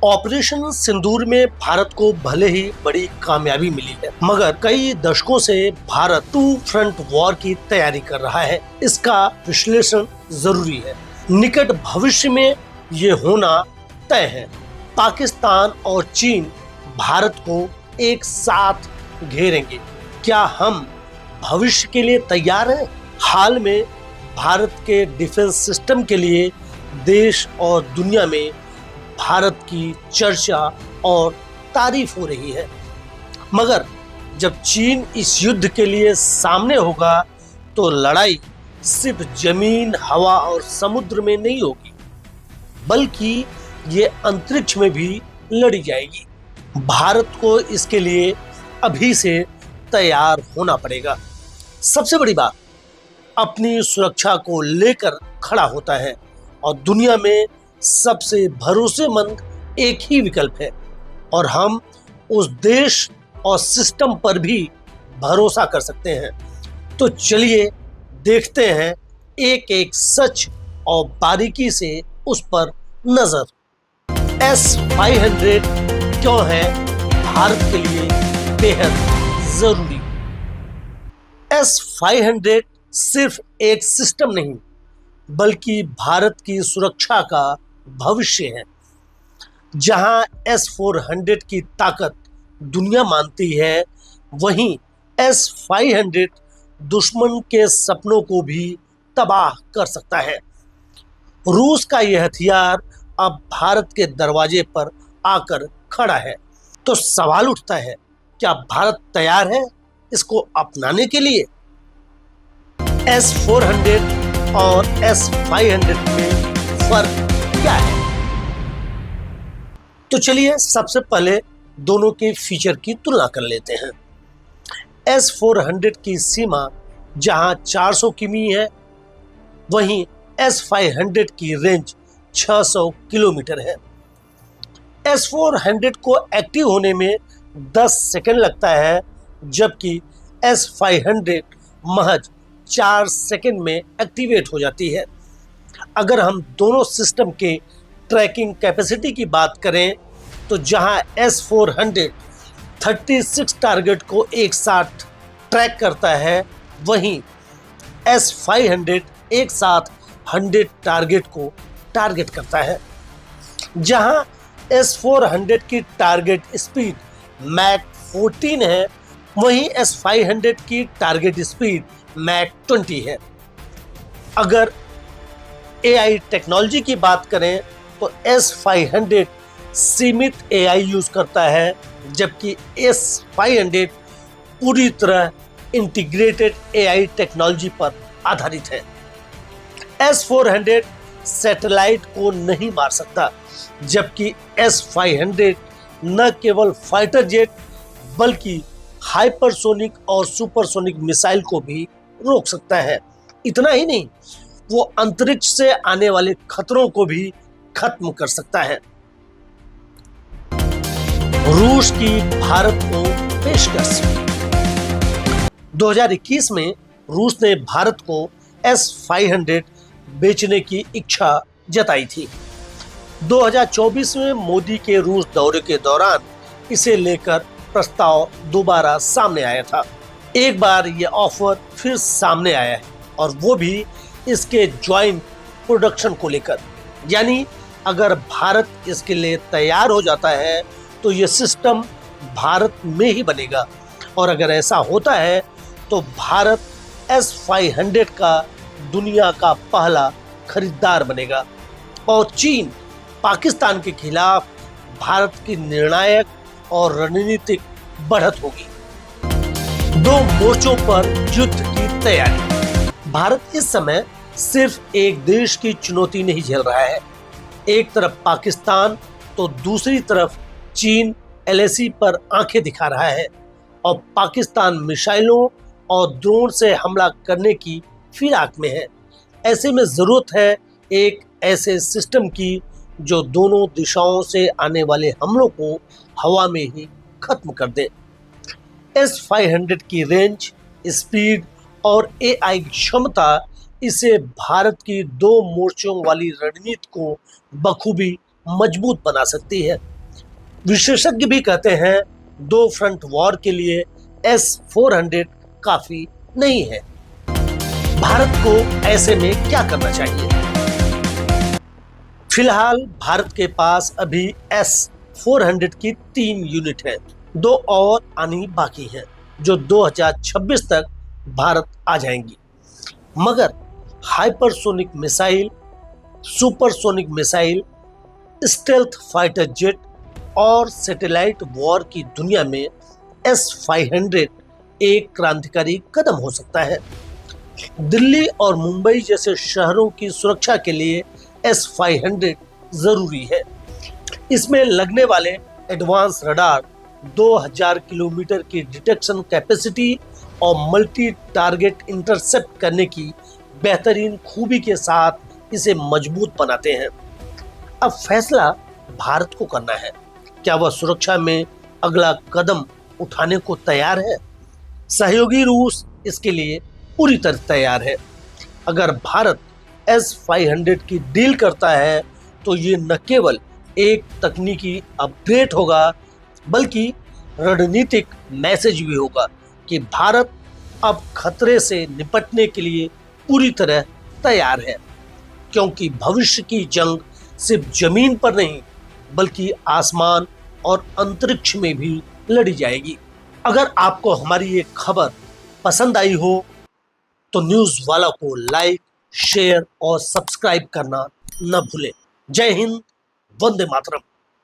Operation सिंदूर में भारत को भले ही बड़ी कामयाबी मिली है, मगर कई दशकों से भारत टू फ्रंट वॉर की तैयारी कर रहा है। इसका विश्लेषण जरूरी है। निकट भविष्य में ये होना तय है। पाकिस्तान और चीन भारत को एक साथ घेरेंगे। क्या हम भविष्य के लिए तैयार हैं? हाल में भारत के डिफेंस सिस्टम के लिए देश और दुनिया में भारत की चर्चा और तारीफ हो रही है, मगर जब चीन इस युद्ध के लिए सामने होगा तो लड़ाई सिर्फ जमीन, हवा और समुद्र में नहीं होगी, बल्कि ये अंतरिक्ष में भी लड़ी जाएगी। भारत को इसके लिए अभी से तैयार होना पड़ेगा। सबसे बड़ी बात, अपनी सुरक्षा को लेकर खड़ा होता है और दुनिया में सबसे भरोसेमंद एक ही विकल्प है, और हम उस देश और सिस्टम पर भी भरोसा कर सकते हैं। तो चलिए देखते हैं एक एक सच और बारीकी से उस पर नजर। S-500 क्यों है भारत के लिए बेहद जरूरी? S-500 सिर्फ एक सिस्टम नहीं, बल्कि भारत की सुरक्षा का भविष्य है। जहां S-400 की ताकत दुनिया मानती है, वहीं S-500 दुश्मन के सपनों को भी तबाह कर सकता है। रूस का यह हथियार अब भारत के दरवाजे पर आकर खड़ा है। तो सवाल उठता है, क्या भारत तैयार है इसको अपनाने के लिए? S-400 और S-500 में फर्क क्या है? तो चलिए सबसे पहले दोनों के फीचर की तुलना कर लेते हैं। S-400 की सीमा जहां 400 किमी है, वहीं S-500 की रेंज 600 किलोमीटर है। S-400 को एक्टिव होने में 10 सेकंड लगता है, जबकि S-500 महज 4 सेकंड में एक्टिवेट हो जाती है। अगर हम दोनों सिस्टम के ट्रैकिंग कैपेसिटी की बात करें, तो जहां S-400 36 टारगेट को एक साथ ट्रैक करता है, वहीं S-500 एक साथ 100 टारगेट को टारगेट करता है। जहां S-400 की टारगेट स्पीड मैक 14 है, वहीं S-500 की टारगेट स्पीड मैक 20 है। अगर AI टेक्नोलॉजी की बात करें तो S-500 सीमित AI यूज करता है, जबकि S-500 पूरी तरह इंटीग्रेटेड AI टेक्नोलॉजी पर आधारित है। S-400 सैटेलाइट को नहीं मार सकता, जबकि S-500 न केवल फाइटर जेट बल्कि हाइपरसोनिक और सुपरसोनिक मिसाइल को भी रोक सकता है। इतना ही नहीं, वो अंतरिक्ष से आने वाले खतरों को भी खत्म कर सकता है। रूस की भारत को पेशकश। 2021 में रूस ने भारत को S-500 बेचने की इच्छा जताई थी। 2024 में मोदी के रूस दौरे के दौरान इसे लेकर प्रस्ताव दोबारा सामने आया था। एक बार यह ऑफर फिर सामने आया है, और वो भी इसके ज्वाइंट प्रोडक्शन को लेकर। यानी अगर भारत इसके लिए तैयार हो जाता है तो यह सिस्टम भारत में ही बनेगा, और अगर ऐसा होता है तो भारत S-500 का दुनिया का पहला खरीदार बनेगा, और चीन पाकिस्तान के खिलाफ भारत की निर्णायक और रणनीतिक बढ़त होगी। दो मोर्चों पर युद्ध की तैयारी। भारत इस समय सिर्फ एक देश की चुनौती नहीं झेल रहा है। एक तरफ पाकिस्तान तो दूसरी तरफ चीन LAC पर आंखें दिखा रहा है, और पाकिस्तान मिसाइलों और ड्रोन से हमला करने की फिराक में है। ऐसे में जरूरत है एक ऐसे सिस्टम की जो दोनों दिशाओं से आने वाले हमलों को हवा में ही खत्म कर दे। S-500 की रेंज, स्पीड और AI क्षमता इसे भारत की दो मोर्चों वाली रणनीति को बखूबी मजबूत बना सकती है। विशेषज्ञ भी कहते हैं दो फ्रंट वॉर के लिए S-400 काफी नहीं है। भारत को ऐसे में क्या करना चाहिए? फिलहाल भारत के पास अभी S-400 की 3 यूनिट है, 2 और आनी बाकी हैं जो 2026 तक भारत आ जाएंगी। मगर hypersonic missile, supersonic missile, stealth fighter jet और सैटेलाइट वॉर की दुनिया में S-500 एक क्रांतिकारी कदम हो सकता है। दिल्ली और मुंबई जैसे शहरों की सुरक्षा के लिए S-500 जरूरी है। इसमें लगने वाले एडवांस रडार, 2000 किलोमीटर की डिटेक्शन कैपेसिटी और मल्टी टारगेट इंटरसेप्ट करने की बेहतरीन खूबी के साथ इसे मजबूत बनाते हैं। अब फैसला भारत को करना है, क्या वह सुरक्षा में अगला कदम उठाने को तैयार है? सहयोगी रूस इसके लिए पूरी तरह तैयार है। अगर भारत S-500 की डील करता है तो ये न केवल एक तकनीकी अपग्रेड होगा बल्कि रणनीतिक मैसेज भी होगा कि भारत अब खतरे से निपटने के लिए पूरी तरह तैयार है, क्योंकि भविष्य की जंग सिर्फ जमीन पर नहीं बल्कि आसमान और अंतरिक्ष में भी लड़ी जाएगी। अगर आपको हमारी ये खबर पसंद आई हो तो न्यूज़ वाला को लाइक, शेयर और सब्सक्राइब करना न भूलें। जय हिंद, वंदे मातरम।